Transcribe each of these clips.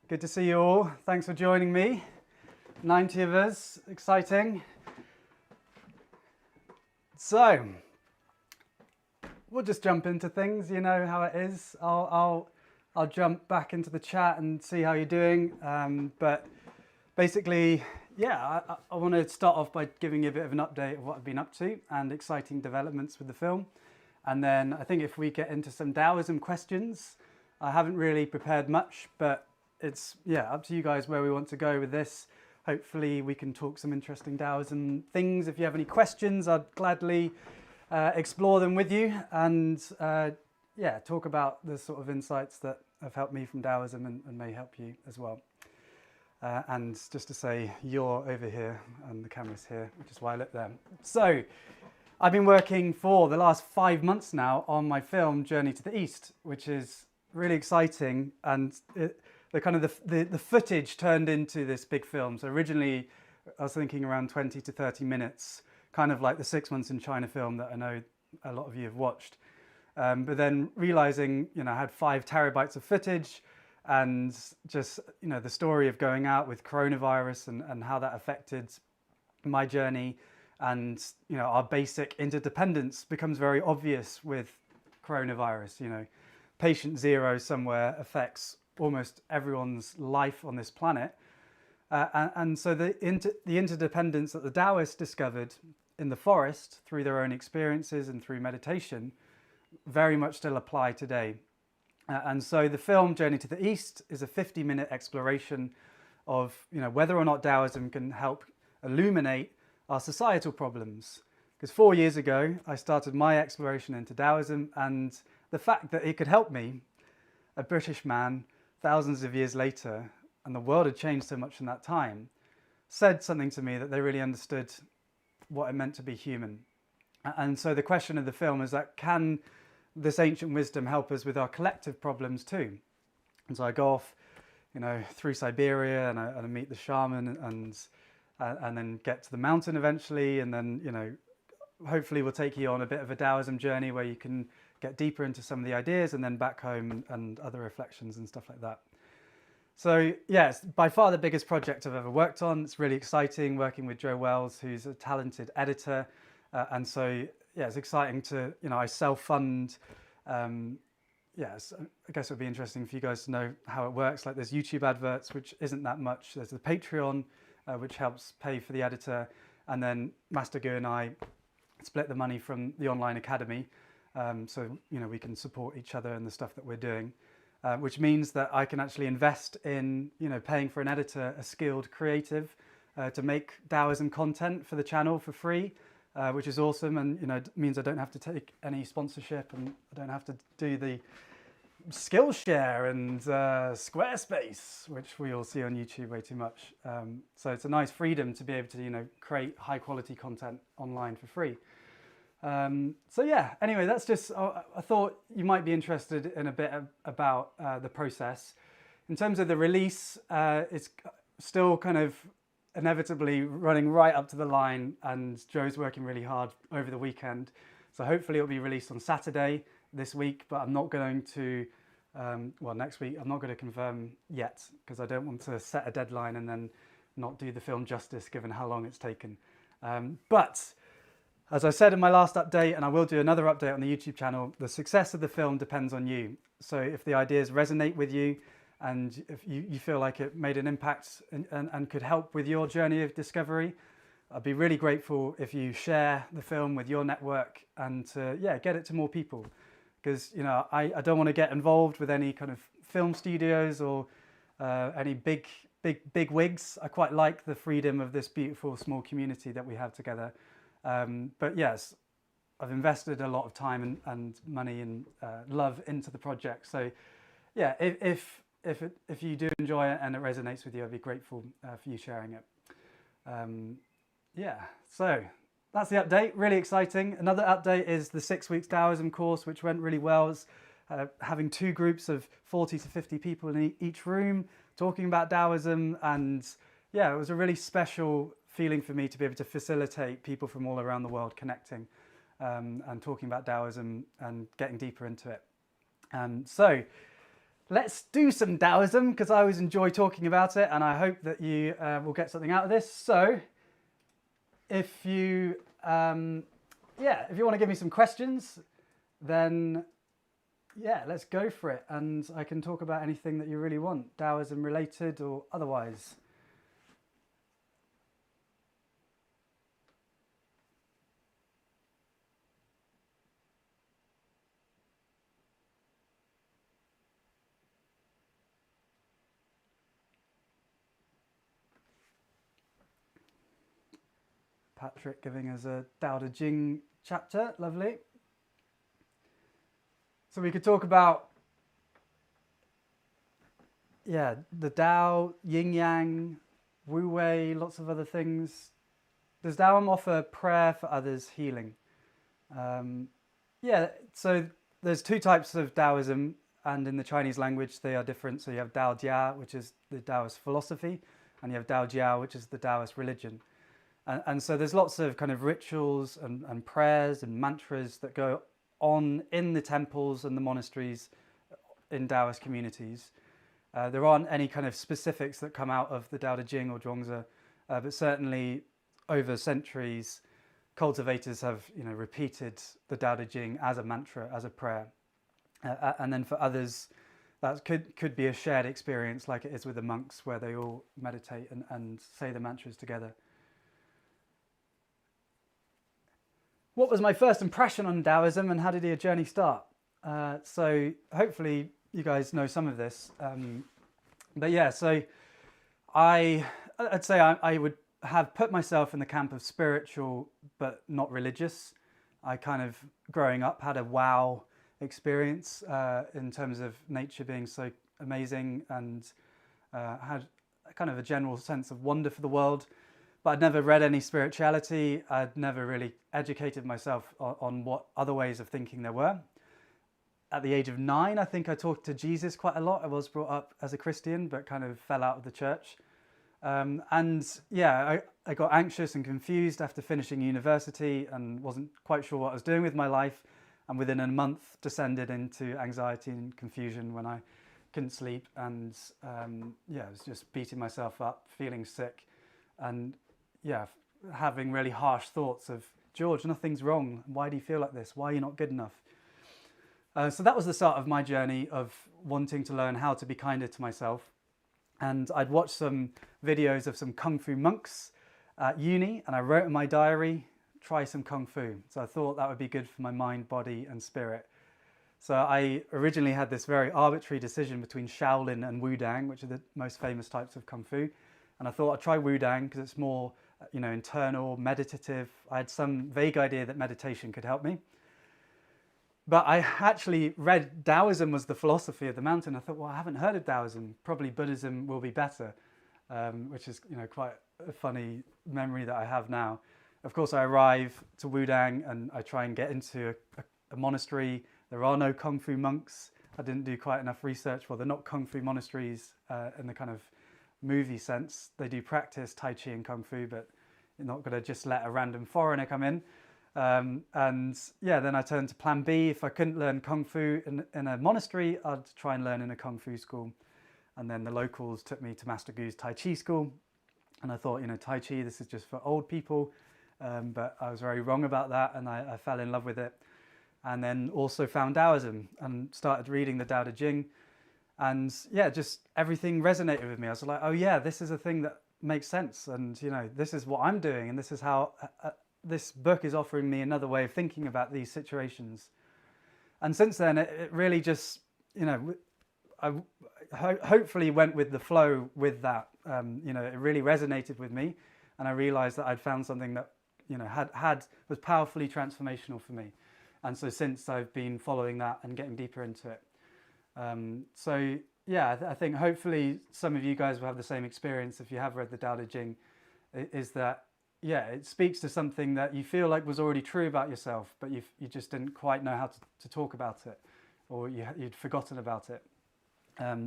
Good to see you all. Thanks for joining me. 90 of us, exciting. So, we'll just jump into things. You know how it is. I'll jump back into the chat and see how you're doing. But basically, yeah, I want to start off by giving you a bit of an update of what I've been up to and exciting developments with the film. And then I think if we get into some Taoism questions, I haven't really prepared much, but it's up to you guys where we want to go with this. Hopefully we can talk some interesting Taoism things. If you have any questions, I'd gladly explore them with you and talk about the sort of insights that have helped me from Taoism and may help you as well. And just to say, you're over here and the camera's here, which is why I look there. So I've been working for the last 5 months now on my film Journey to the East, which is really exciting, and the footage turned into this big film. So originally I was thinking around 20 to 30 minutes, kind of like the 6 Months in China film that I know a lot of you have watched. But then realizing, I had 5 terabytes of footage and just, the story of going out with coronavirus and how that affected my journey. And, our basic interdependence becomes very obvious with coronavirus. Patient zero somewhere affects almost everyone's life on this planet. And so the interdependence that the Taoists discovered in the forest through their own experiences and through meditation very much still apply today. And so the film Journey to the East is a 50-minute exploration of whether or not Taoism can help illuminate our societal problems. Because 4 years ago, I started my exploration into Taoism, and the fact that it could help me, a British man, thousands of years later, and the world had changed so much in that time, said something to me that they really understood what it meant to be human. And so the question of the film is that, can this ancient wisdom help us with our collective problems too? And so I go off, through Siberia, and I meet the shaman and then get to the mountain eventually, and then, hopefully we'll take you on a bit of a Taoism journey where you can get deeper into some of the ideas, and then back home and other reflections and stuff like that. So yeah, it's by far the biggest project I've ever worked on. It's really exciting working with Joe Wells, who's a talented editor. And so, yeah, it's exciting to, I self-fund. Yes, I guess it would be interesting for you guys to know how it works. Like there's YouTube adverts, which isn't that much. There's the Patreon, which helps pay for the editor. And then Master Gu and I split the money from the online academy. So, we can support each other in the stuff that we're doing, which means that I can actually invest in, paying for an editor, a skilled creative, to make Taoism content for the channel for free, which is awesome. And, it means I don't have to take any sponsorship, and I don't have to do the Skillshare and Squarespace, which we all see on YouTube way too much. So it's a nice freedom to be able to, create high quality content online for free. So yeah, anyway, that's just, I thought you might be interested in a bit about the process. In terms of the release, it's still kind of inevitably running right up to the line, and Joe's working really hard over the weekend. So hopefully it'll be released on Saturday this week, but I'm not going to, next week, I'm not going to confirm yet, because I don't want to set a deadline and then not do the film justice given how long it's taken. But as I said in my last update, and I will do another update on the YouTube channel, the success of the film depends on you. So if the ideas resonate with you, and if you feel like it made an impact and could help with your journey of discovery, I'd be really grateful if you share the film with your network and get it to more people. Because I don't want to get involved with any kind of film studios or any big wigs. I quite like the freedom of this beautiful small community that we have together. But yes, I've invested a lot of time and money and love into the project. So yeah, if you do enjoy it and it resonates with you, I'd be grateful for you sharing it. So that's the update, really exciting. Another update is the 6 weeks Taoism course, which went really well. It's, having 2 groups of 40 to 50 people in each room talking about Taoism, and yeah, it was a really special feeling for me to be able to facilitate people from all around the world connecting and talking about Taoism and getting deeper into it. So let's do some Taoism, because I always enjoy talking about it, and I hope that you will get something out of this. So if you if you want to give me some questions, then yeah, let's go for it, and I can talk about anything that you really want, Taoism related or otherwise. Patrick giving us a Tao Te Ching chapter, lovely. So we could talk about, the Tao, Yin Yang, Wu Wei, lots of other things. Does Taoism offer prayer for others, healing? So there's two types of Taoism, and in the Chinese language they are different. So you have Tao Jia, which is the Taoist philosophy, and you have Tao Jiao, which is the Taoist religion. And so there's lots of kind of rituals and prayers and mantras that go on in the temples and the monasteries in Taoist communities. There aren't any kind of specifics that come out of the Tao Te Ching or Zhuangzi, but certainly over centuries, cultivators have repeated the Tao Te Ching as a mantra, as a prayer. And then for others, that could be a shared experience, like it is with the monks, where they all meditate and say the mantras together. What was my first impression on Taoism, and how did your journey start? So hopefully you guys know some of this. So I'd say I would have put myself in the camp of spiritual but not religious. I kind of, growing up, had a wow experience in terms of nature being so amazing, and had kind of a general sense of wonder for the world. But I'd never read any spirituality. I'd never really educated myself on what other ways of thinking there were. At the age of 9, I think I talked to Jesus quite a lot. I was brought up as a Christian, but kind of fell out of the church. I got anxious and confused after finishing university and wasn't quite sure what I was doing with my life. And within a month descended into anxiety and confusion when I couldn't sleep, and I was just beating myself up, feeling sick, and having really harsh thoughts of, George, nothing's wrong. Why do you feel like this? Why are you not good enough? So that was the start of my journey of wanting to learn how to be kinder to myself. And I'd watched some videos of some Kung Fu monks at uni, and I wrote in my diary, try some Kung Fu. So I thought that would be good for my mind, body and spirit. So I originally had this very arbitrary decision between Shaolin and Wudang, which are the most famous types of Kung Fu. And I thought I'd try Wudang because it's more, internal, meditative. I had some vague idea that meditation could help me. But I actually read Taoism was the philosophy of the mountain. I thought, well, I haven't heard of Taoism. Probably Buddhism will be better, which is, quite a funny memory that I have now. Of course, I arrive to Wudang and I try and get into a monastery. There are no Kung Fu monks. I didn't do quite enough research. Well, they're not Kung Fu monasteries in the kind of movie sense. They do practice Tai Chi and Kung Fu, but you're not going to just let a random foreigner come in. Then I turned to plan B. If I couldn't learn Kung Fu in a monastery, I'd try and learn in a Kung Fu school. And then the locals took me to Master Gu's Tai Chi school. And I thought, Tai Chi, this is just for old people. But I was very wrong about that, and I fell in love with it. And then also found Taoism and started reading the Tao Te Ching. And just everything resonated with me. I was like, oh yeah, this is a thing that makes sense. And, this is what I'm doing. And this is how this book is offering me another way of thinking about these situations. And since then, it really just, I hopefully went with the flow with that. It really resonated with me. And I realized that I'd found something that, was powerfully transformational for me. And so since I've been following that and getting deeper into it. I think hopefully some of you guys will have the same experience if you have read the Tao Te Ching, is that, it speaks to something that you feel like was already true about yourself, but you just didn't quite know how to talk about it, or you'd forgotten about it.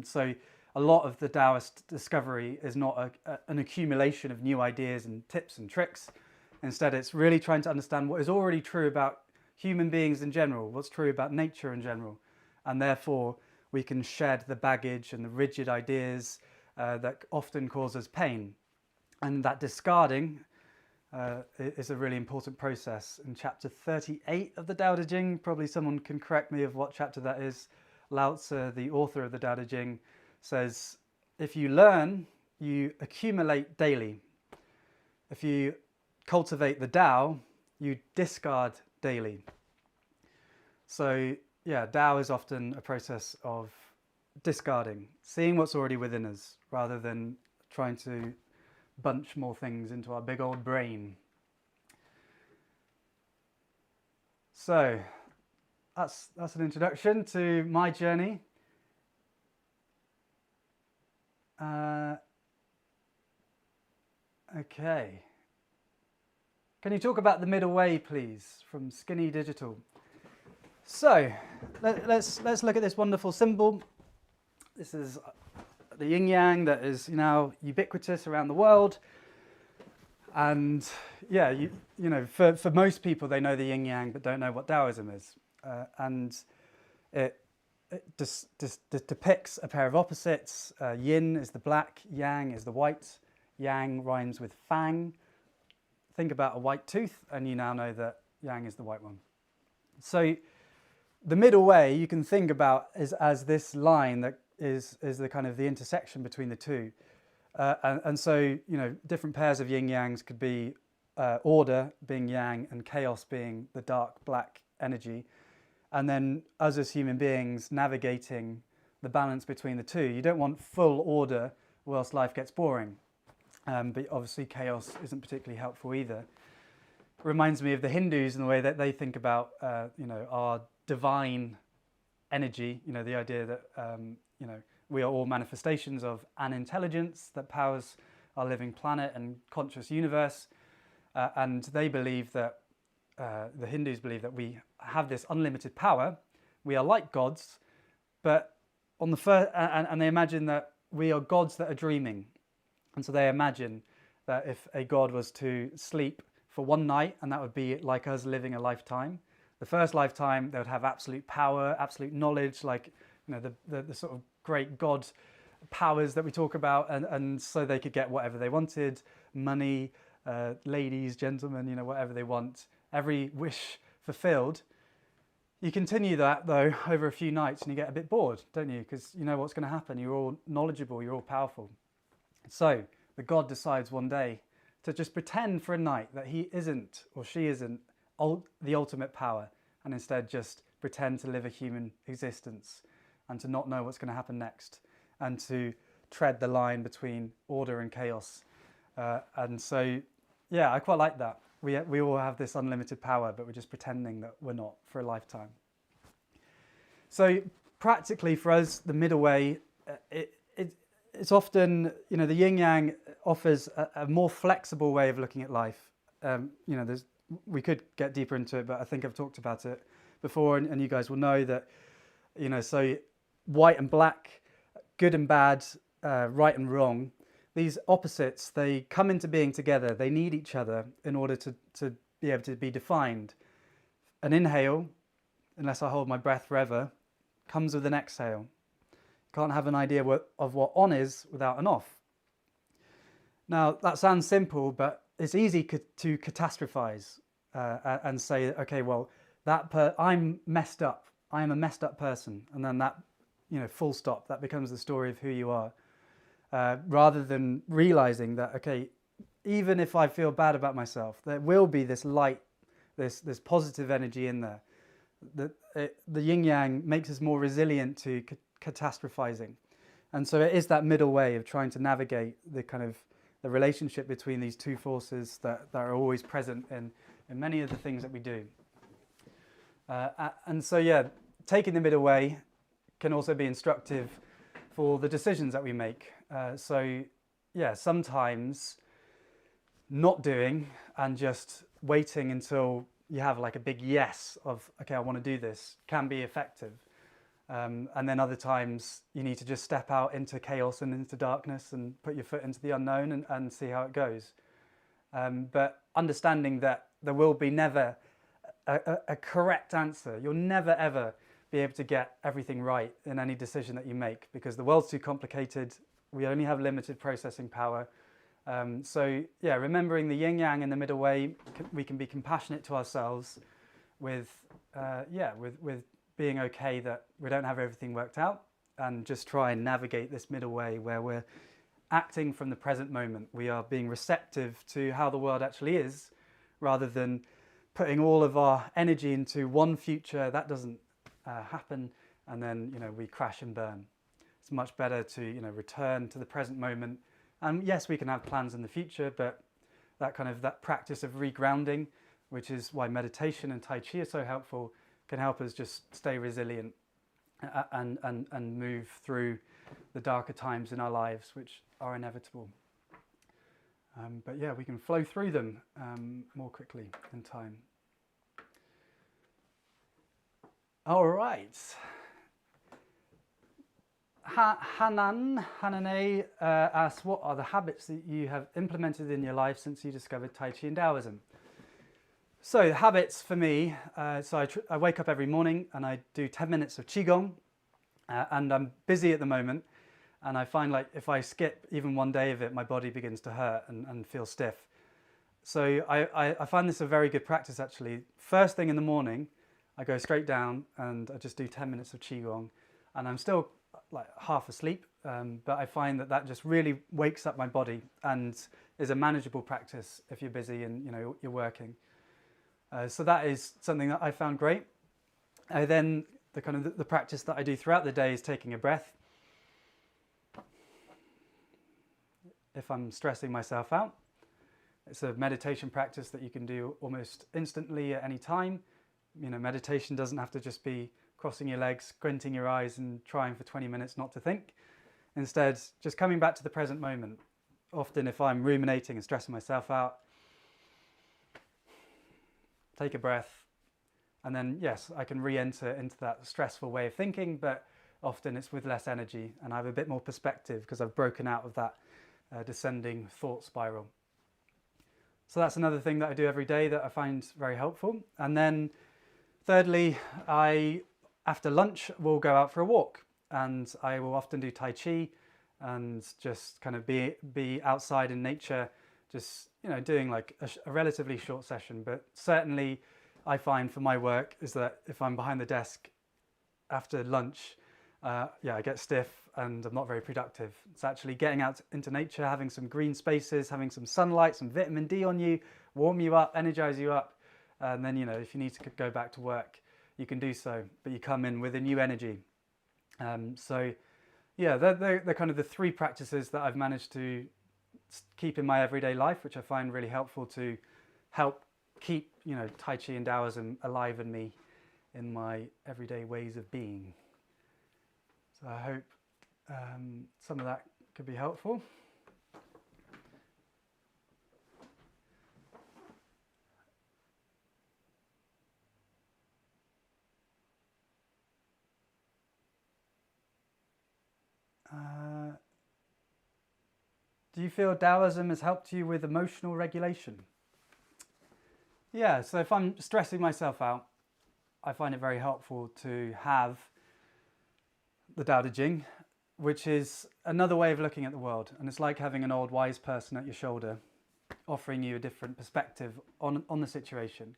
So a lot of the Taoist discovery is not an accumulation of new ideas and tips and tricks. Instead, it's really trying to understand what is already true about human beings in general, what's true about nature in general, and therefore we can shed the baggage and the rigid ideas that often cause us pain. And that discarding is a really important process. In chapter 38 of the Tao Te Ching, probably someone can correct me of what chapter that is, Lao Tzu, the author of the Tao Te Ching, says, if you learn, you accumulate daily. If you cultivate the Tao, you discard daily. So yeah, Tao is often a process of discarding, seeing what's already within us, rather than trying to bunch more things into our big old brain. So that's an introduction to my journey. Okay. Can you talk about the middle way, please, from Skinny Digital? So let's look at this wonderful symbol. This is the yin yang that is now ubiquitous around the world. And yeah, you know, for most people, they know the yin yang but don't know what Taoism is. And it depicts a pair of opposites. Yin is the black, yang is the white. Yang rhymes with fang. Think about a white tooth and you now know that yang is the white one. So the middle way you can think about is as this line that is the kind of the intersection between the two. And so, you know, different pairs of yin yangs could be order being yang and chaos being the dark black energy. And then us as human beings navigating the balance between the two. You don't want full order whilst life gets boring. But obviously chaos isn't particularly helpful either. It reminds me of the Hindus and the way that they think about, you know, our divine energy, you know, the idea that, you know, we are all manifestations of an intelligence that powers our living planet and conscious universe. And they believe that, the Hindus believe that we have this unlimited power. We are like gods, but on the first, and they imagine that we are gods that are dreaming. And so they imagine that if a god was to sleep for one night, and that would be like us living a lifetime, the first lifetime they would have absolute power, absolute knowledge, like, you know, the sort of great god powers that we talk about, and so they could get whatever they wanted, money, ladies, gentlemen, you know, whatever they want, every wish fulfilled. You continue that though over a few nights and you get a bit bored, don't you? Because you know what's going to happen. You're all knowledgeable, you're all powerful. So the god decides one day to just pretend for a night that he isn't or she isn't the ultimate power, and instead just pretend to live a human existence and to not know what's going to happen next, and to tread the line between order and chaos. And so, yeah, I quite like that. We all have this unlimited power, but we're just pretending that we're not for a lifetime. So practically for us, the middle way, it's often, you know, the yin yang offers a more flexible way of looking at life. You know, we could get deeper into it, but I think I've talked about it before, and you guys will know that, you know, so white and black, good and bad, right and wrong, these opposites, they come into being together. They need each other in order to be able to be defined. An inhale, unless I hold my breath forever, comes with an exhale. You can't have an idea of what on is without an off. Now, that sounds simple, but it's easy to catastrophize and say, okay, well, I'm messed up. I am a messed up person. And then that, you know, full stop, that becomes the story of who you are. Rather than realizing that, okay, even if I feel bad about myself, there will be this light, this positive energy in there. The yin yang makes us more resilient to catastrophizing. And so it is that middle way of trying to navigate the kind of the relationship between these two forces that are always present in many of the things that we do. And so, yeah, taking the middle way can also be instructive for the decisions that we make. So, yeah, sometimes not doing and just waiting until you have like a big yes of, okay, I want to do this, can be effective. And then other times you need to just step out into chaos and into darkness and put your foot into the unknown and see how it goes. But understanding that there will be never a correct answer. You'll never ever be able to get everything right in any decision that you make, because the world's too complicated. We only have limited processing power. So yeah, remembering the yin yang in the middle way, we can be compassionate to ourselves with being okay that we don't have everything worked out, and just try and navigate this middle way where we're acting from the present moment. We are being receptive to how the world actually is, rather than putting all of our energy into one future that doesn't happen, and then we crash and burn. It's much better to return to the present moment. And yes, we can have plans in the future, but that practice of regrounding, which is why meditation and Tai Chi are so helpful, can help us just stay resilient and move through the darker times in our lives, which are inevitable. But yeah, we can flow through them more quickly in time. All right. Hanane asks, what are the habits that you have implemented in your life since you discovered Tai Chi and Taoism? So the habits for me, I wake up every morning and I do 10 minutes of Qigong, and I'm busy at the moment, and I find like if I skip even one day of it, my body begins to hurt and feel stiff. So I find this a very good practice actually. First thing in the morning, I go straight down and I just do 10 minutes of Qigong, and I'm still like half asleep, but I find that just really wakes up my body and is a manageable practice if you're busy and you're working. So that is something that I found great. Then the practice that I do throughout the day is taking a breath. If I'm stressing myself out, it's a meditation practice that you can do almost instantly at any time. Meditation doesn't have to just be crossing your legs, squinting your eyes and trying for 20 minutes not to think. Instead, just coming back to the present moment. Often if I'm ruminating and stressing myself out, take a breath, and then yes, I can re-enter into that stressful way of thinking, but often it's with less energy and I have a bit more perspective because I've broken out of that descending thought spiral. So that's another thing that I do every day that I find very helpful. And then thirdly, after lunch will go out for a walk, and I will often do Tai Chi and just kind of be outside in nature, just doing like a relatively short session. But certainly I find for my work is that if I'm behind the desk after lunch, I get stiff and I'm not very productive. It's actually getting out into nature, having some green spaces, having some sunlight, some vitamin D on you, warm you up, energize you up. And then, if you need to go back to work, you can do so, but you come in with a new energy. So yeah, they're kind of the three practices that I've managed to keep in my everyday life, which I find really helpful to help keep, Tai Chi and Taoism alive in me in my everyday ways of being. So I hope some of that could be helpful. Do you feel Taoism has helped you with emotional regulation? Yeah, so if I'm stressing myself out, I find it very helpful to have the Tao Te Ching, which is another way of looking at the world. And it's like having an old wise person at your shoulder, offering you a different perspective on the situation.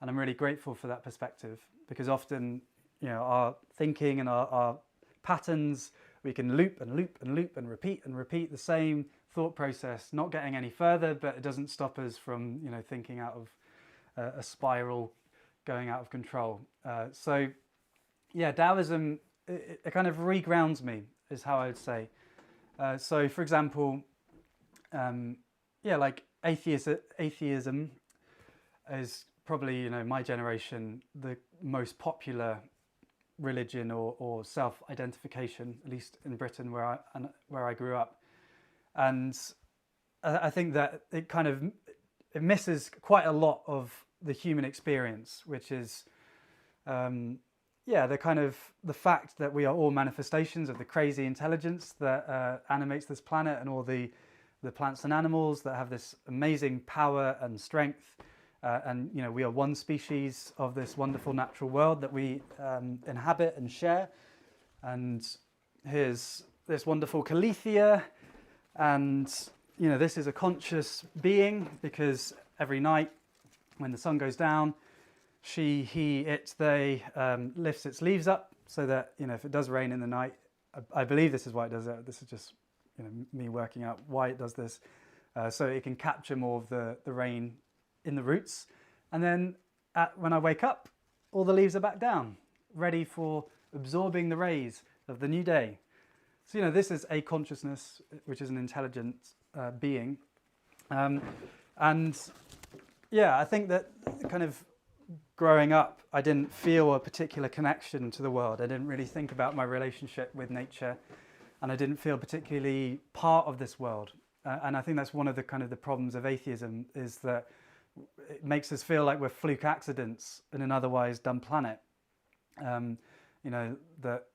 And I'm really grateful for that perspective, because often, our thinking and our patterns, we can loop and loop and loop and repeat the same thought process, not getting any further, but it doesn't stop us from, thinking out of a spiral, going out of control. So yeah, Taoism, it kind of regrounds me, is how I would say. So for example, like atheism is probably, my generation, the most popular religion or self-identification, at least in Britain where I grew up. And I think that it misses quite a lot of the human experience, which is the fact that we are all manifestations of the crazy intelligence that animates this planet, and all the plants and animals that have this amazing power and strength, and you know, we are one species of this wonderful natural world that we inhabit and share. And here's this wonderful Calethea, and you know, this is a conscious being, because every night when the sun goes down, she, he, it, they lifts its leaves up so that, you know, if it does rain in the night, I believe this is why it does it. This is just, you know, me working out why it does this, so it can capture more of the rain in the roots. And then when I wake up, all the leaves are back down, ready for absorbing the rays of the new day. So, you know, this is a consciousness, which is an intelligent being. And yeah, I think that kind of growing up, I didn't feel a particular connection to the world. I didn't really think about my relationship with nature, and I didn't feel particularly part of this world. And I think that's one of the kind of the problems of atheism, is that it makes us feel like we're fluke accidents in an otherwise dumb planet. You know, that,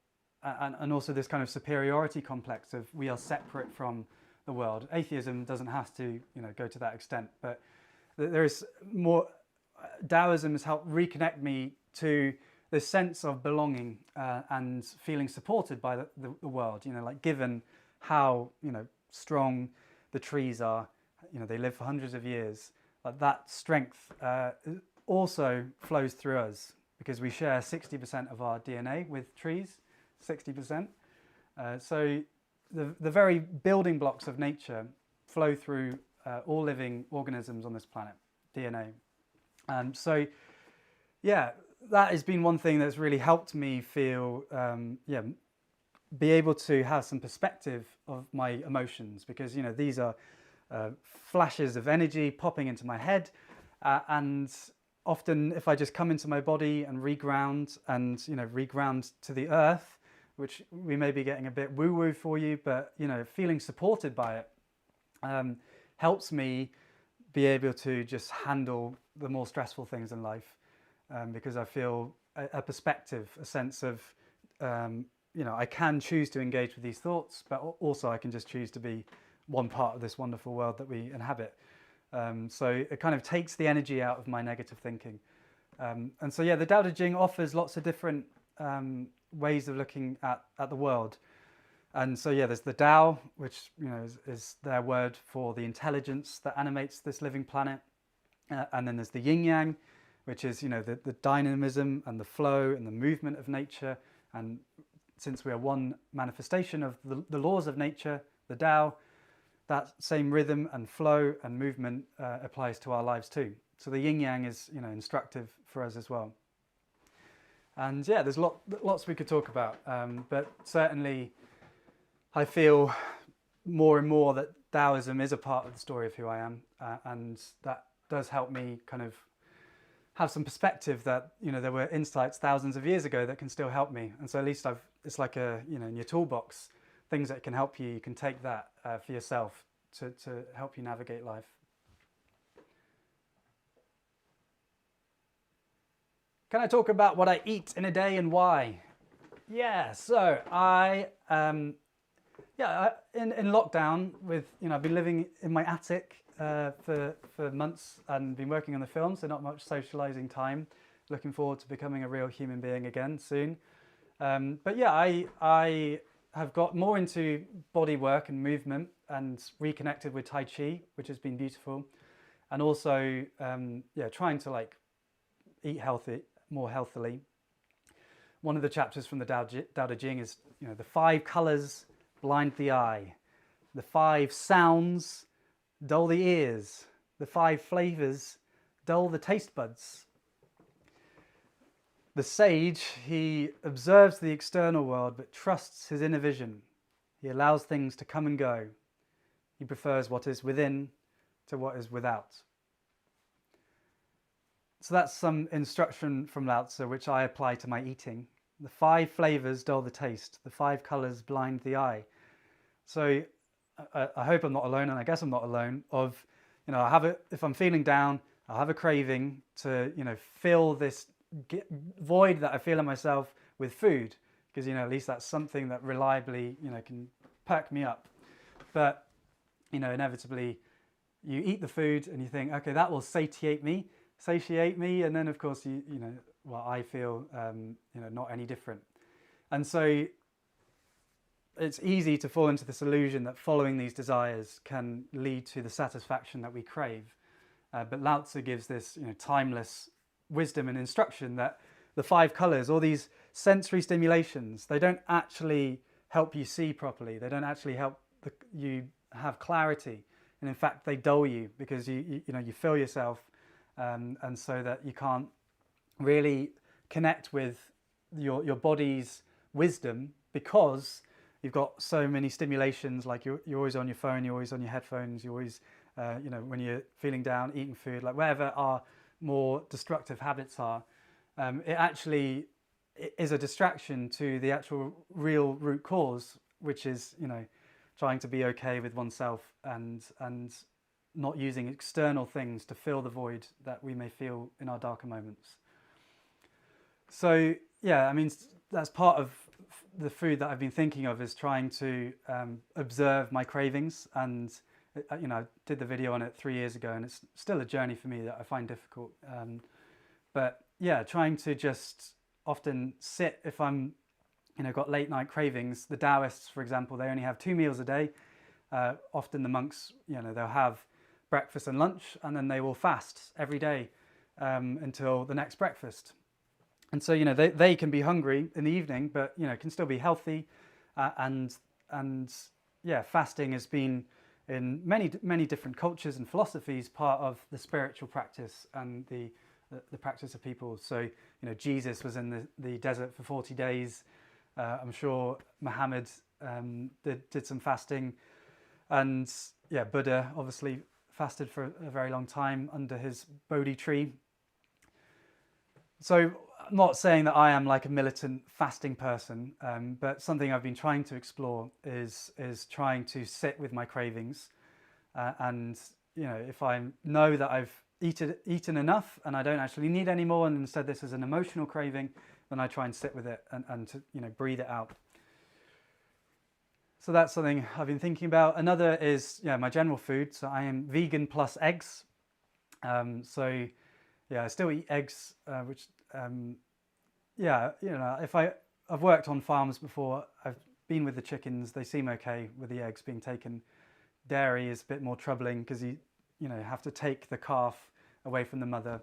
and also this kind of superiority complex of we are separate from the world. Atheism doesn't have to, you know, go to that extent, but there is more. Taoism has helped reconnect me to this sense of belonging and feeling supported by the world. You know, like given how, you know, strong the trees are, you know, they live for hundreds of years. That strength also flows through us, because we share 60% of our DNA with trees, 60%. So the very building blocks of nature flow through all living organisms on this planet, DNA. So, yeah, that has been one thing that's really helped me feel, be able to have some perspective of my emotions, because, you know, these are flashes of energy popping into my head, and often if I just come into my body and reground, and, you know, reground to the earth, which we may be getting a bit woo-woo for you, but, you know, feeling supported by it helps me be able to just handle the more stressful things in life, because I feel a perspective, a sense of, you know, I can choose to engage with these thoughts, but also I can just choose to be one part of this wonderful world that we inhabit. So it kind of takes the energy out of my negative thinking. And so, yeah, the Tao Te Ching offers lots of different ways of looking at the world. And so, yeah, there's the Tao, which, you know, is their word for the intelligence that animates this living planet. And then there's the Yin Yang, which is, you know, the dynamism and the flow and the movement of nature. And since we are one manifestation of the laws of nature, the Tao, that same rhythm and flow and movement applies to our lives too. So the Yin Yang is, you know, instructive for us as well. And yeah, there's lots we could talk about, but certainly I feel more and more that Taoism is a part of the story of who I am, and that does help me kind of have some perspective that, you know, there were insights thousands of years ago that can still help me. And so at least it's like a, you know, in your toolbox, things that can help you. You can take that for yourself to help you navigate life. Can I talk about what I eat in a day and why? Yeah, so in lockdown, with, you know, I've been living in my attic for months and been working on the film, so not much socializing time. Looking forward to becoming a real human being again soon. But yeah, I have got more into body work and movement and reconnected with Tai Chi, which has been beautiful. And also, trying to like eat more healthily. One of the chapters from the Tao Te Ching is, you know, the 5 colors blind the eye, the 5 sounds dull the ears, the 5 flavors dull the taste buds. The sage, he observes the external world but trusts his inner vision. He allows things to come and go. He prefers what is within to what is without. So that's some instruction from Lao Tzu, which I apply to my eating. The 5 flavors dull the taste, the 5 colors blind the eye. So I hope I'm not alone, and I guess I'm not alone, of, you know, if I'm feeling down, I'll have a craving to, you know, fill this void that I feel in myself with food, because, you know, at least that's something that reliably, you know, can perk me up. But, you know, inevitably you eat the food and you think, okay, that will satiate me, satiate me, and then of course well, I feel not any different. And so it's easy to fall into this illusion that following these desires can lead to the satisfaction that we crave. But Lao Tzu gives this timeless wisdom and instruction that the 5 colors, all these sensory stimulations, they don't actually help you see properly. They don't actually help you have clarity. And in fact, they dull you because you fill yourself, and so that you can't really connect with your body's wisdom, because you've got so many stimulations. Like you're always on your phone, you're always on your headphones, you're always when you're feeling down, eating food, like wherever our more destructive habits are, it actually is a distraction to the actual real root cause, which is trying to be okay with oneself and not using external things to fill the void that we may feel in our darker moments. So yeah, I mean, that's part of the food that I've been thinking of, is trying to observe my cravings. And I did the video on it 3 years ago, and it's still a journey for me that I find difficult. But yeah, trying to just often sit, if I'm got late night cravings. The Taoists, for example, they only have 2 meals a day. Often the monks, they'll have breakfast and lunch, and then they will fast every day until the next breakfast. And so they can be hungry in the evening, but can still be healthy. And yeah, fasting has been in many different cultures and philosophies part of the spiritual practice and the practice of people. So Jesus was in the desert for 40 days. I'm sure Muhammad did some fasting, and yeah, Buddha obviously fasted for a very long time under his Bodhi tree. So I'm not saying that I am like a militant fasting person, but something I've been trying to explore is trying to sit with my cravings, and if I know that I've eaten enough and I don't actually need any more, and instead this is an emotional craving, then I try and sit with it and to breathe it out. So that's something I've been thinking about. Another is my general food. So I am vegan plus eggs. So yeah, I still eat eggs, which if I've worked on farms before, I've been with the chickens, they seem okay with the eggs being taken. Dairy is a bit more troubling because you have to take the calf away from the mother,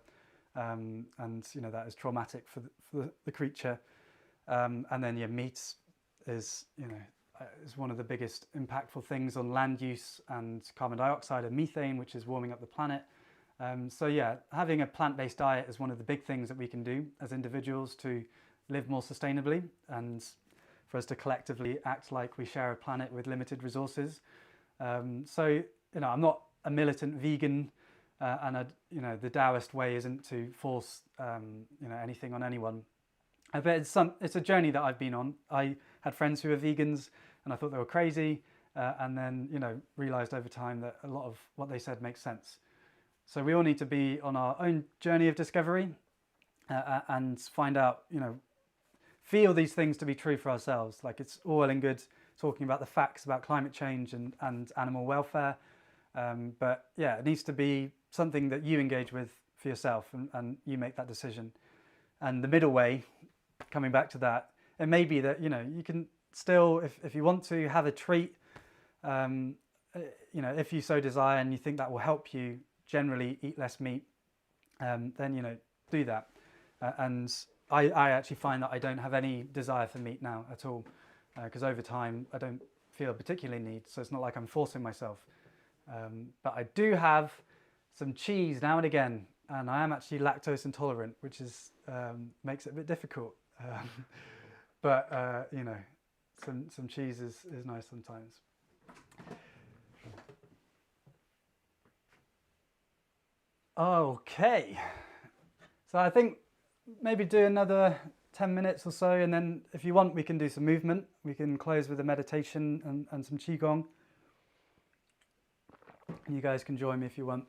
and that is traumatic for the creature. And then meat is is one of the biggest impactful things on land use and carbon dioxide and methane, which is warming up the planet. So yeah, having a plant-based diet is one of the big things that we can do as individuals to live more sustainably, and for us to collectively act like we share a planet with limited resources. So I'm not a militant vegan, and the Taoist way isn't to force anything on anyone. But it's a journey that I've been on. I had friends who were vegans, and I thought they were crazy, and then realized over time that a lot of what they said makes sense. So we all need to be on our own journey of discovery, and find out, feel these things to be true for ourselves. Like, it's all well and good talking about the facts about climate change and animal welfare, but yeah, it needs to be something that you engage with for yourself, and you make that decision. And the middle way, coming back to that, it may be that you can still, if you want to have a treat, if you so desire, and you think that will help you generally eat less meat, then do that. And I actually find that I don't have any desire for meat now at all, because over time I don't feel a particular need, so it's not like I'm forcing myself. But I do have some cheese now and again, and I am actually lactose intolerant, which is makes it a bit difficult. But some cheese is nice sometimes. Okay, so I think maybe do another 10 minutes or so, and then if you want, we can do some movement. We can close with a meditation and some Qigong. You guys can join me if you want.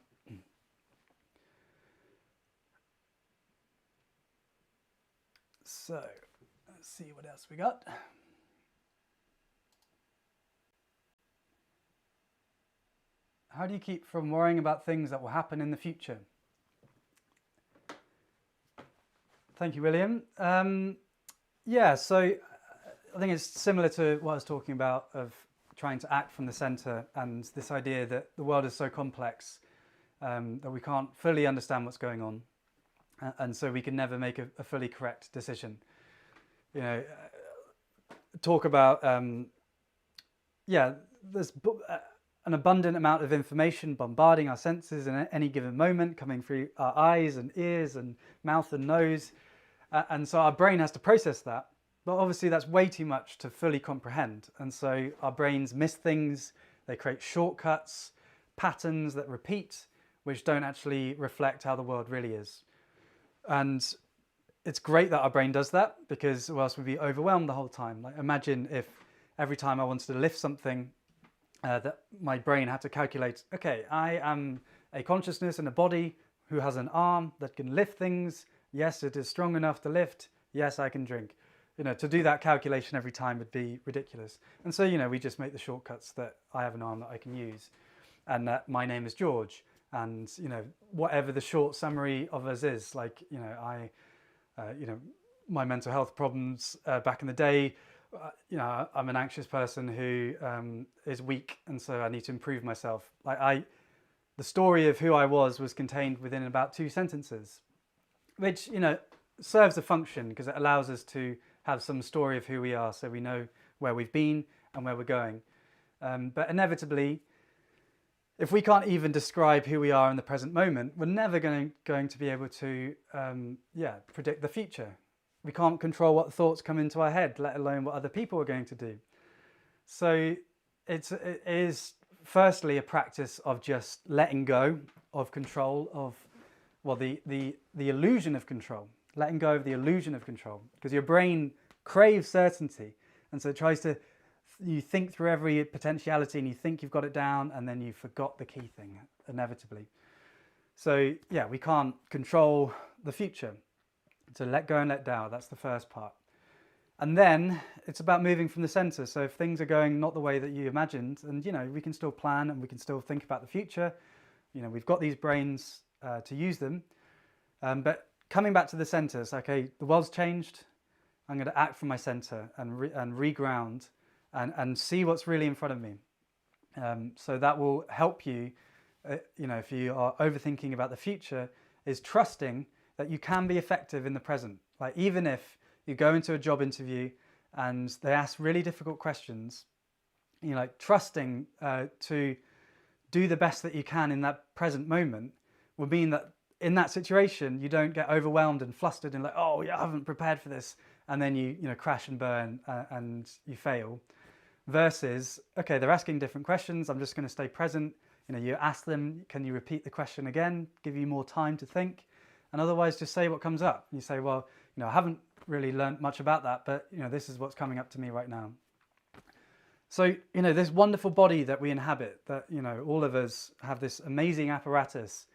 So let's see what else we got. How do you keep from worrying about things that will happen in the future? Thank you, William. Yeah, so I think it's similar to what I was talking about of trying to act from the center and this idea that the world is so complex that we can't fully understand what's going on. And so we can never make a fully correct decision. You know, talk about, there's an abundant amount of information bombarding our senses in any given moment, coming through our eyes and ears and mouth and nose. And so our brain has to process that. But obviously that's way too much to fully comprehend. And so our brains miss things, they create shortcuts, patterns that repeat, which don't actually reflect how the world really is. And it's great that our brain does that, because or else we'd be overwhelmed the whole time. Like, imagine if every time I wanted to lift something that my brain had to calculate, okay, I am a consciousness in a body who has an arm that can lift things. Yes, it is strong enough to lift. Yes, I can drink. You know, to do that calculation every time would be ridiculous. And so, you know, we just make the shortcuts that I have an arm that I can use and that my name is George. And, you know, whatever the short summary of us is, like, you know, my mental health problems back in the day, you know, I'm an anxious person who is weak, and so I need to improve myself. Like the story of who I was contained within about 2 sentences, which, you know, serves a function because it allows us to have some story of who we are, so we know where we've been and where we're going. But inevitably, if we can't even describe who we are in the present moment, we're never going to be able to predict the future. We can't control what thoughts come into our head, let alone what other people are going to do. So it is firstly a practice of just letting go of control of, well, the illusion of control. Letting go of the illusion of control, because your brain craves certainty, and so it tries to, you think through every potentiality and you think you've got it down, and then you forgot the key thing inevitably. So yeah, we can't control the future. So let go and let down, that's the first part. And then it's about moving from the center. So if things are going not the way that you imagined, and you know, we can still plan and we can still think about the future. You know, we've got these brains to use them, but coming back to the center, it's like, okay, the world's changed. I'm going to act from my center and reground and see what's really in front of me. So that will help you, you know, if you are overthinking about the future, is trusting that you can be effective in the present. Like, even if you go into a job interview and they ask really difficult questions, you know, like trusting to do the best that you can in that present moment will mean that in that situation, you don't get overwhelmed and flustered and like, oh, yeah, I haven't prepared for this. And then you know, crash and burn and you fail. Versus, okay, they're asking different questions. I'm just going to stay present. You know, you ask them, can you repeat the question again? Give you more time to think. And otherwise just say what comes up. You say, well, you know, I haven't really learned much about that, but you know, this is what's coming up to me right now. So, you know, this wonderful body that we inhabit, that, you know, all of us have this amazing apparatus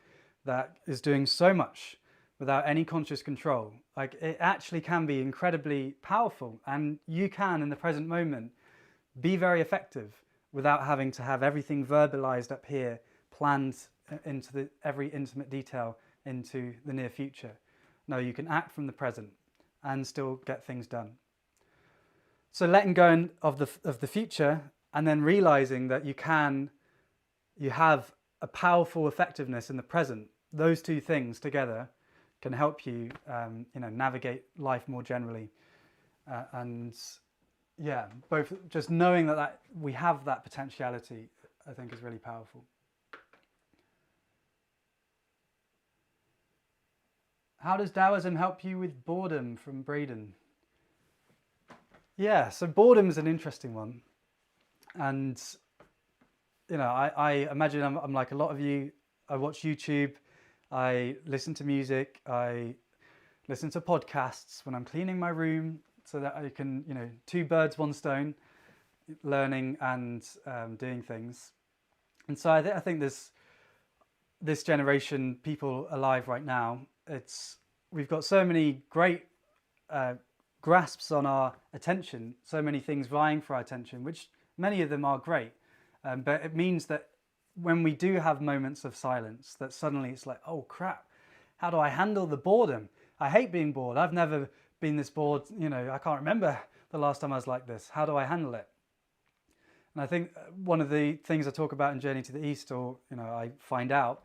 that is doing so much without any conscious control. Like, it actually can be incredibly powerful, and you can in the present moment be very effective without having to have everything verbalized up here, planned into every intimate detail into the near future. No, you can act from the present and still get things done. So letting go of the future, and then realizing that you have a powerful effectiveness in the present. Those two things together can help you, you know, navigate life more generally. And yeah, both just knowing that we have that potentiality, I think, is really powerful. How does Taoism help you with boredom, from Braden? Yeah, so boredom is an interesting one. And, you know, I imagine I'm like a lot of you. I watch YouTube, I listen to music, I listen to podcasts when I'm cleaning my room, so that I can, you know, 2 birds, 1 stone, learning and doing things. And so I think this generation, people alive right now, we've got so many great grasps on our attention, so many things vying for our attention, which many of them are great. But it means that when we do have moments of silence, that suddenly it's like, oh crap, how do I handle the boredom? I hate being bored. I've never been this bored, I can't remember the last time I was like this. How do I handle it? And I think one of the things I talk about in Journey to the East, or, I find out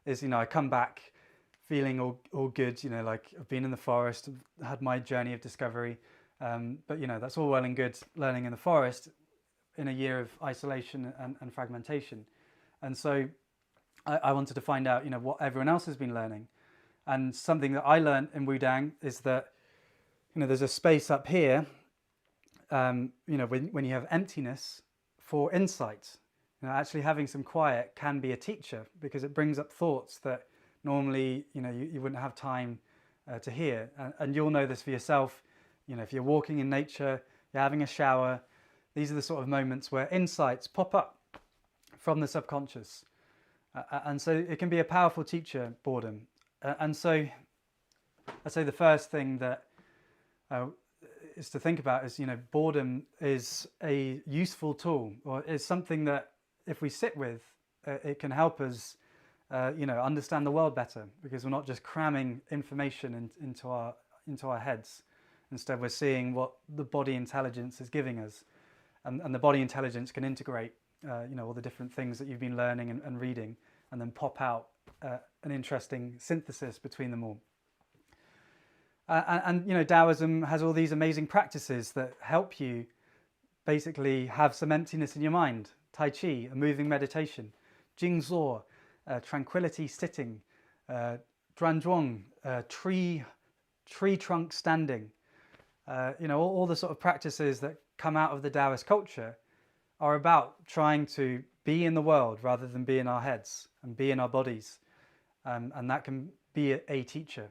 is, I come back feeling all good, like I've been in the forest, had my journey of discovery. But, that's all well and good learning in the forest in a year of isolation and fragmentation. And so I wanted to find out, what everyone else has been learning. And something that I learned in Wudang is that, there's a space up here, when you have emptiness, for insight. Actually having some quiet can be a teacher, because it brings up thoughts that normally, you wouldn't have time to hear. And you'll know this for yourself. If you're walking in nature, you're having a shower, these are the sort of moments where insights pop up from the subconscious. And so it can be a powerful teacher, boredom. And so I'd say the first thing that is to think about is, boredom is a useful tool, or is something that if we sit with, it can help us, understand the world better, because we're not just cramming information into our heads. Instead, we're seeing what the body intelligence is giving us, and the body intelligence can integrate, all the different things that you've been learning and reading, and then pop out an interesting synthesis between them all. And Taoism has all these amazing practices that help you basically have some emptiness in your mind. Tai Chi, a moving meditation. Jingzuo, tranquility sitting. Duanzhuang, tree trunk standing. All the sort of practices that come out of the Taoist culture are about trying to be in the world rather than be in our heads and be in our bodies. And that can be a teacher.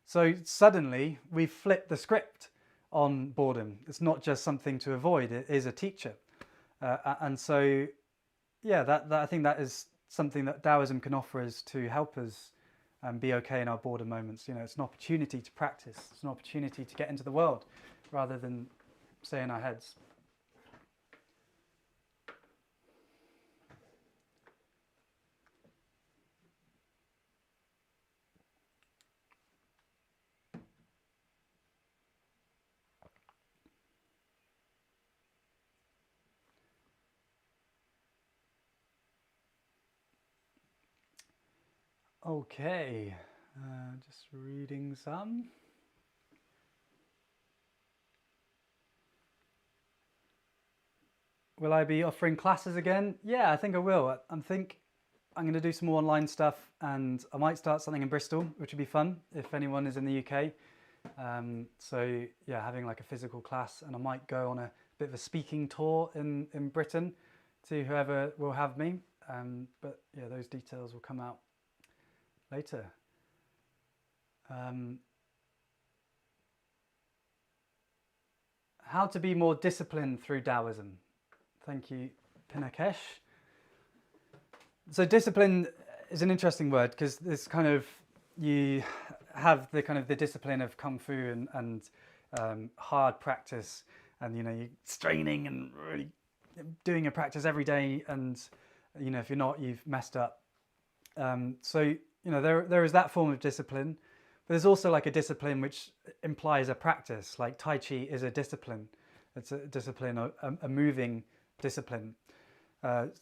So suddenly we've flipped the script on boredom. It's not just something to avoid, it is a teacher. And so, that I think that is something that Taoism can offer us to help us be okay in our boredom moments. It's an opportunity to practice. It's an opportunity to get into the world rather than stay in our heads. Okay, just reading some. Will I be offering classes again? Yeah, I think I will. I'm going to do some more online stuff, and I might start something in Bristol, which would be fun if anyone is in the UK. So yeah, having like a physical class, and I might go on a bit of a speaking tour in Britain to whoever will have me. But yeah, those details will come out later. How to be more disciplined through Taoism. Thank you, Pinakesh. So discipline is an interesting word, because this kind of, you have the kind of the discipline of Kung Fu and hard practice, and you're straining and really doing your practice every day, and if you're not, you've messed up. So there is that form of discipline, but there's also like a discipline which implies a practice. Like Tai Chi is a discipline. It's a discipline, a moving discipline,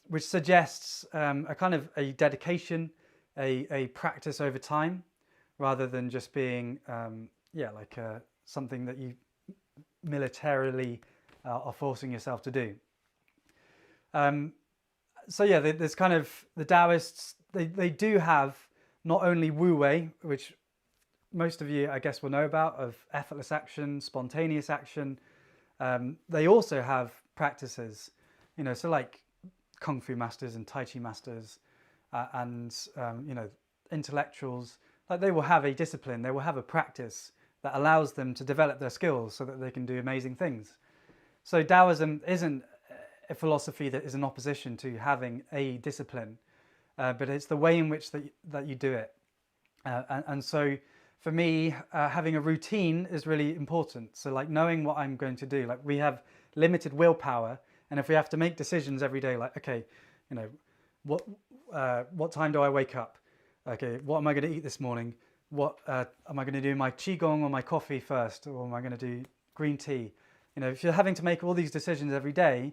which suggests a kind of a dedication, a practice over time, rather than just being like something that you militarily are forcing yourself to do. So yeah, there's kind of the Taoists. They do have not only Wu Wei, which most of you, I guess, will know about, of effortless action, spontaneous action. They also have practices, so like Kung Fu masters and Tai Chi masters, and intellectuals. Like, they will have a discipline, they will have a practice that allows them to develop their skills so that they can do amazing things. So Taoism isn't a philosophy that is in opposition to having a discipline, but it's the way in which that you do it. And so for me, having a routine is really important. So like knowing what I'm going to do. Like, we have limited willpower, and if we have to make decisions every day, like, okay, what time do I wake up? Okay, what am I going to eat this morning? what am I going to do, my qigong or my coffee first, or am I going to do green tea? You know, if you're having to make all these decisions every day,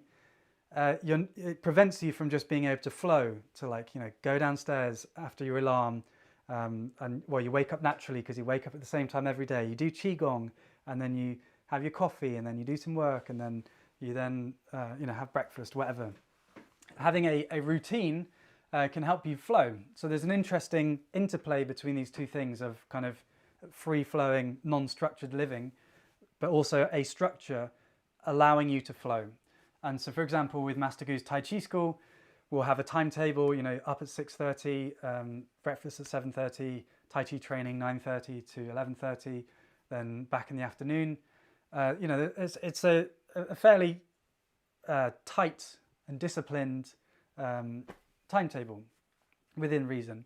it prevents you from just being able to flow to, like, you know, go downstairs after your alarm, and well, you wake up naturally because you wake up at the same time every day. You do qigong, and then you have your coffee, and then you do some work, and then you you know, have breakfast, whatever. Having a routine can help you flow. So there's an interesting interplay between these two things of kind of free-flowing, non-structured living, but also a structure allowing you to flow. And so, for example, with Master Gu's Tai Chi School, we'll have a timetable, you know, up at 6:30, breakfast at 7:30, Tai Chi training 9:30 to 11:30, then back in the afternoon. You know, it's a fairly tight and disciplined timetable within reason,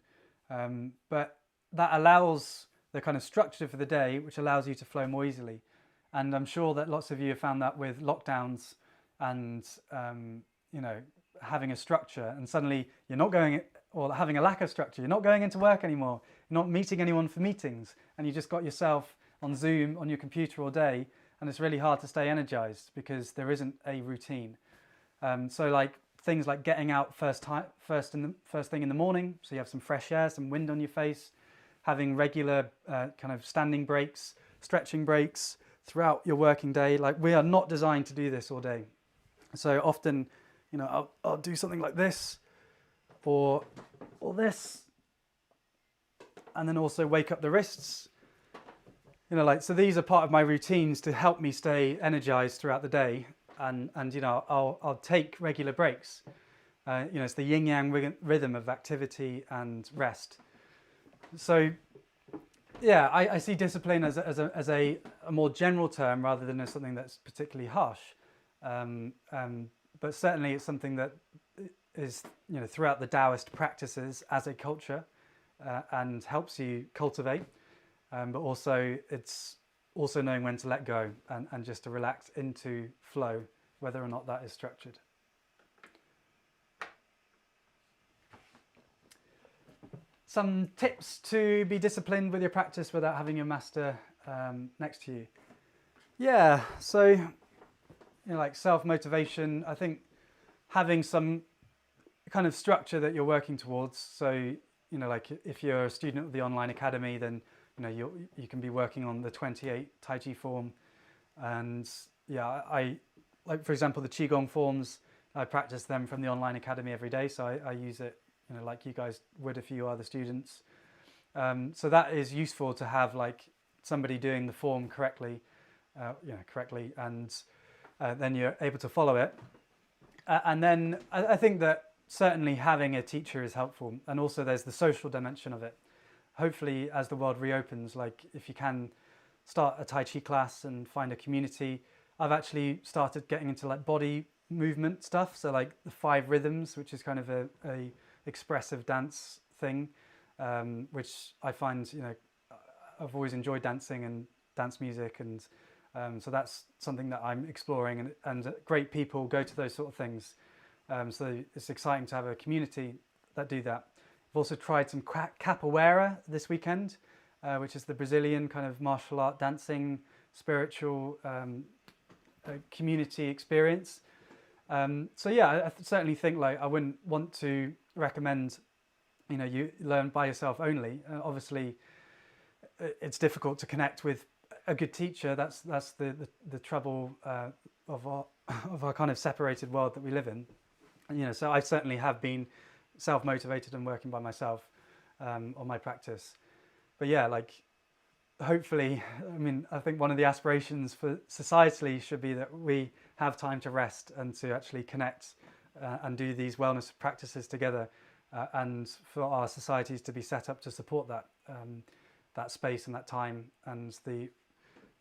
but that allows the kind of structure for the day, which allows you to flow more easily. And I'm sure that lots of you have found that with lockdowns and you know, having a structure, and suddenly you're not going, or having a lack of structure, you're not going into work anymore, you're not meeting anyone for meetings, and you just got yourself on Zoom on your computer all day, and it's really hard to stay energized because there isn't a routine. So like things like getting out first thing in the morning, so you have some fresh air, some wind on your face, having regular kind of standing breaks, stretching breaks throughout your working day. Like, we are not designed to do this all day. So often, you know, I'll do something like this or this, and then also wake up the wrists. You know, like, so these are part of my routines to help me stay energized throughout the day. And you know, I'll take regular breaks. You know, it's the yin yang rhythm of activity and rest. So yeah, I see discipline as a more general term rather than as something that's particularly harsh. But certainly it's something that is, you know, throughout the Taoist practices as a culture, and helps you cultivate. But also it's also knowing when to let go and just to relax into flow, whether or not that is structured. Some tips to be disciplined with your practice without having your master next to you. Yeah, so, you know, like self-motivation, I think having some kind of structure that you're working towards. So, you know, like if you're a student of the online academy, then, you know, you can be working on the 28 Tai Chi form. And yeah, I like, for example, the Qigong forms, I practice them from the online academy every day. So I use it, you know, like you guys would if you are the students. So that is useful to have, like, somebody doing the form correctly, you know, and then you're able to follow it. And then I think that certainly having a teacher is helpful. And also there's the social dimension of it. Hopefully, as the world reopens, like, if you can start a Tai Chi class and find a community. I've actually started getting into, like, body movement stuff. So like the 5 rhythms, which is kind of a expressive dance thing, which I find, you know, I've always enjoyed dancing and dance music, and so that's something that I'm exploring, and great people go to those sort of things. So it's exciting to have a community that do that. I've also tried some capoeira this weekend, which is the Brazilian kind of martial art dancing, spiritual community experience. So yeah, I certainly think, like, I wouldn't want to recommend, you know, you learn by yourself only. Obviously, it's difficult to connect with a good teacher. That's the trouble of our kind of separated world that we live in. And, you know, so I certainly have been self-motivated and working by myself on my practice. But yeah, like, hopefully, I mean, I think one of the aspirations for societally should be that we have time to rest and to actually connect and do these wellness practices together, and for our societies to be set up to support that that space and that time, and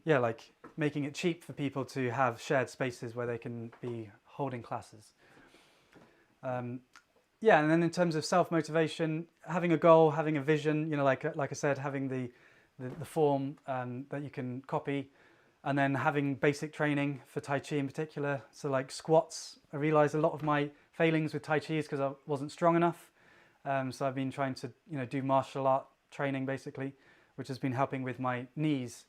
like making it cheap for people to have shared spaces where they can be holding classes. Yeah, and then in terms of self-motivation, having a goal, having a vision, you know, like I said, having the form that you can copy, and then having basic training for Tai Chi in particular. So like squats, I realized a lot of my failings with Tai Chi is because I wasn't strong enough. So I've been trying to, you know, do martial art training basically, which has been helping with my knees.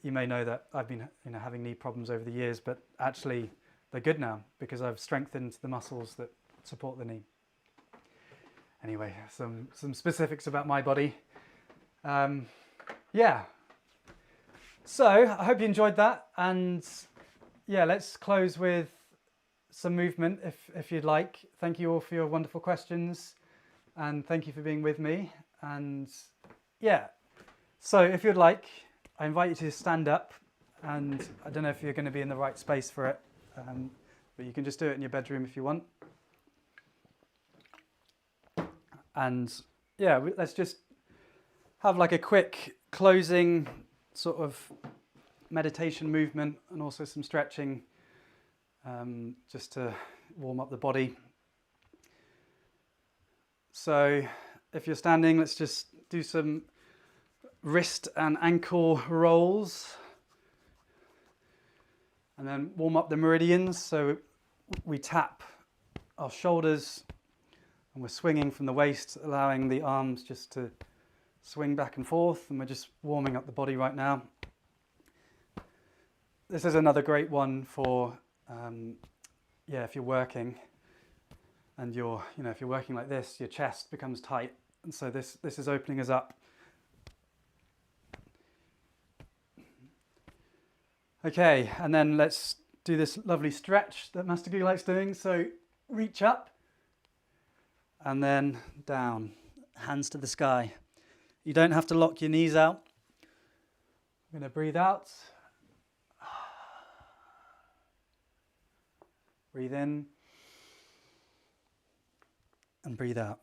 You may know that I've been having knee problems over the years, but actually they're good now because I've strengthened the muscles that support the knee. Anyway, some specifics about my body. Yeah. So I hope you enjoyed that, and yeah, let's close with some movement if you'd like. Thank you all for your wonderful questions, and thank you for being with me. And yeah, so if you'd like, I invite you to stand up, and I don't know if you're going to be in the right space for it, but you can just do it in your bedroom if you want. And yeah, let's just have like a quick closing sort of meditation movement and also some stretching, just to warm up the body. So if you're standing, let's just do some wrist and ankle rolls and then warm up the meridians. So we tap our shoulders and we're swinging from the waist, allowing the arms just to swing back and forth, and we're just warming up the body right now. This is another great one for, if you're working and if you're working like this, your chest becomes tight. And so this is opening us up. Okay, and then let's do this lovely stretch that Master Gu likes doing. So reach up and then down, hands to the sky. You don't have to lock your knees out. I'm going to breathe out. Breathe in and breathe out.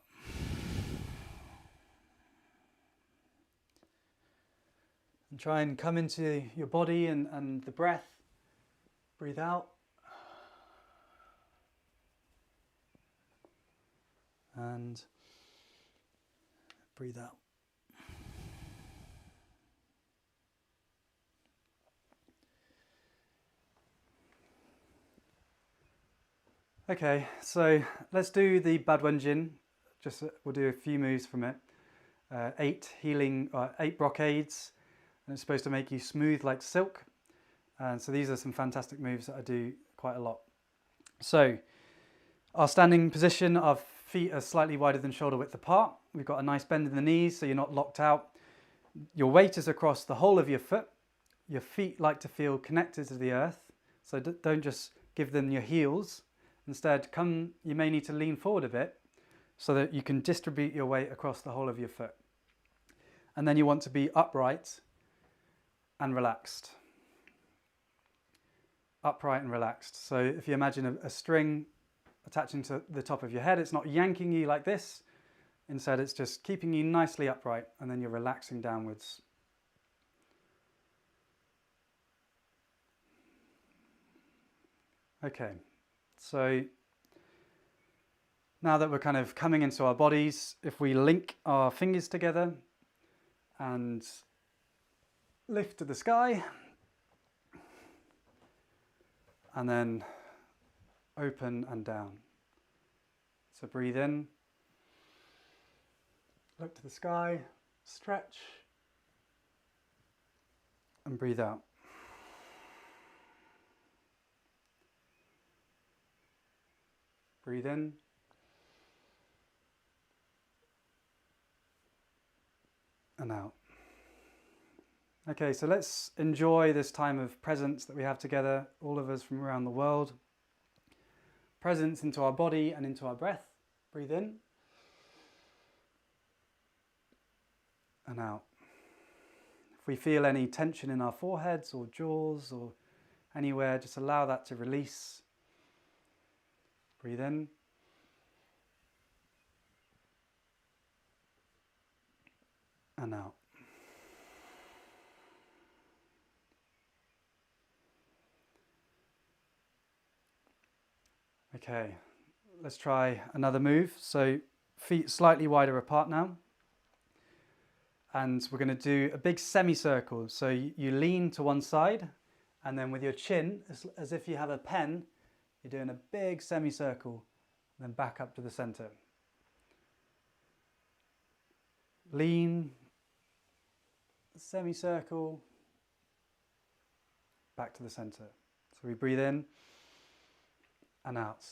And try and come into your body and the breath. Breathe out. And breathe out. Okay, so let's do the Badwenjin. We'll do a few moves from it. 8 brocades, and it's supposed to make you smooth like silk. And so these are some fantastic moves that I do quite a lot. So our standing position, our feet are slightly wider than shoulder width apart. We've got a nice bend in the knees so you're not locked out. Your weight is across the whole of your foot. Your feet like to feel connected to the earth, so don't just give them your heels. Instead, you may need to lean forward a bit so that you can distribute your weight across the whole of your foot. And then you want to be upright and relaxed. Upright and relaxed. So if you imagine a string attaching to the top of your head, it's not yanking you like this. Instead, it's just keeping you nicely upright, and then you're relaxing downwards. Okay. So now that we're kind of coming into our bodies, if we link our fingers together and lift to the sky, and then open and down. So breathe in, look to the sky, stretch, and breathe out. Breathe in. And out. Okay, so let's enjoy this time of presence that we have together, all of us from around the world. Presence into our body and into our breath. Breathe in. And out. If we feel any tension in our foreheads or jaws or anywhere, just allow that to release. Breathe in. And out. Okay, let's try another move. So feet slightly wider apart now. And we're going to do a big semicircle. So you lean to one side, and then with your chin, as if you have a pen, you're doing a big semicircle, and then back up to the center. Lean, semicircle, back to the center. So we breathe in and out.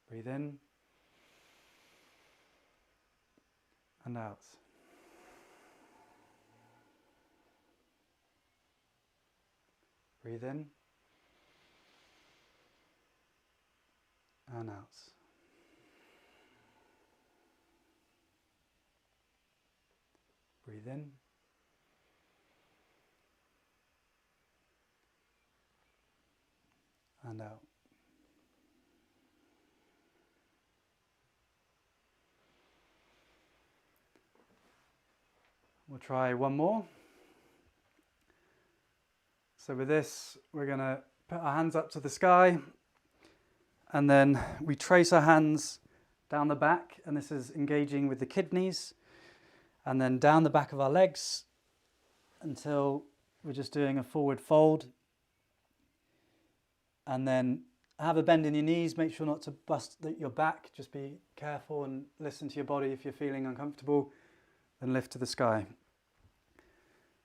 Breathe in and out. Breathe in and out. Breathe in and out. We'll try one more. So with this, we're going to put our hands up to the sky, and then we trace our hands down the back, and this is engaging with the kidneys, and then down the back of our legs until we're just doing a forward fold. And then have a bend in your knees, make sure not to bust your back, just be careful and listen to your body. If you're feeling uncomfortable, then lift to the sky.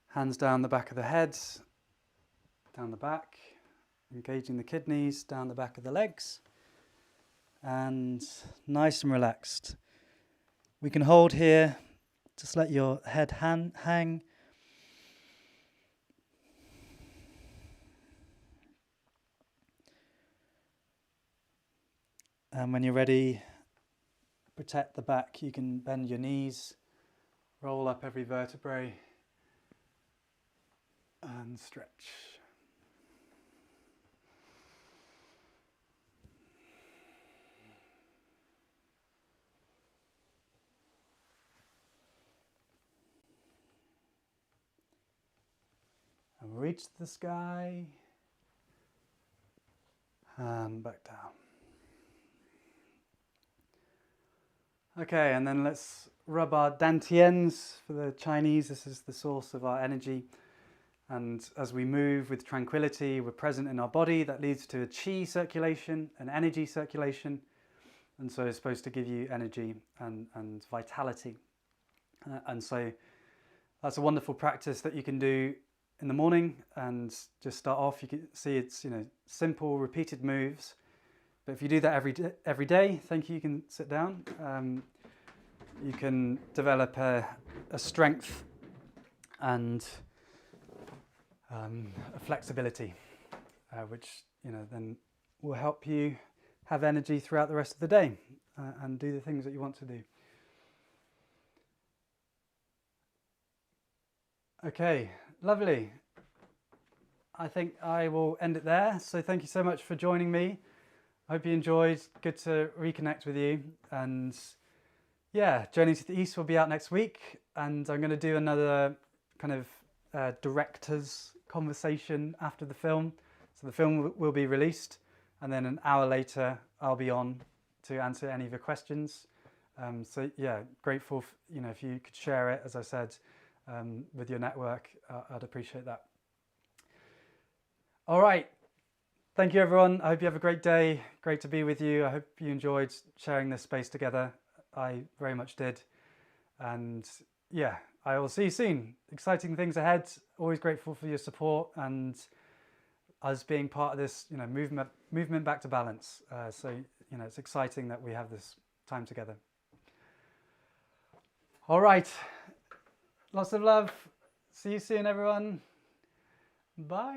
Hands down the back of the head, down the back, engaging the kidneys, down the back of the legs, and nice and relaxed. We can hold here, just let your head hang. And when you're ready, protect the back. You can bend your knees, roll up every vertebrae, and stretch. And reach the sky, and back down. Okay, and then let's rub our dantians. For the Chinese, this is the source of our energy. And as we move with tranquility, we're present in our body. That leads to a qi circulation, an energy circulation. And so it's supposed to give you energy and vitality. And so that's a wonderful practice that you can do in the morning and just start off. You can see it's, simple repeated moves. But if you do that every day, thank you, you can sit down. You can develop a strength and a flexibility, which then will help you have energy throughout the rest of the day and do the things that you want to do. Okay, lovely. I think I will end it there. So thank you so much for joining me. I hope you enjoyed. Good to reconnect with you. And yeah, Journey to the East will be out next week. And I'm going to do another kind of director's conversation after the film. So the film will be released. And then an hour later, I'll be on to answer any of your questions. So yeah, grateful if you could share it, as I said, with your network. I'd appreciate that. All right. Thank you, everyone. I hope you have a great day. Great to be with you. I hope you enjoyed sharing this space together. I very much did. And yeah, I will see you soon. Exciting things ahead. Always grateful for your support and us being part of this, movement back to balance. So it's exciting that we have this time together. All right. Lots of love. See you soon, everyone. Bye.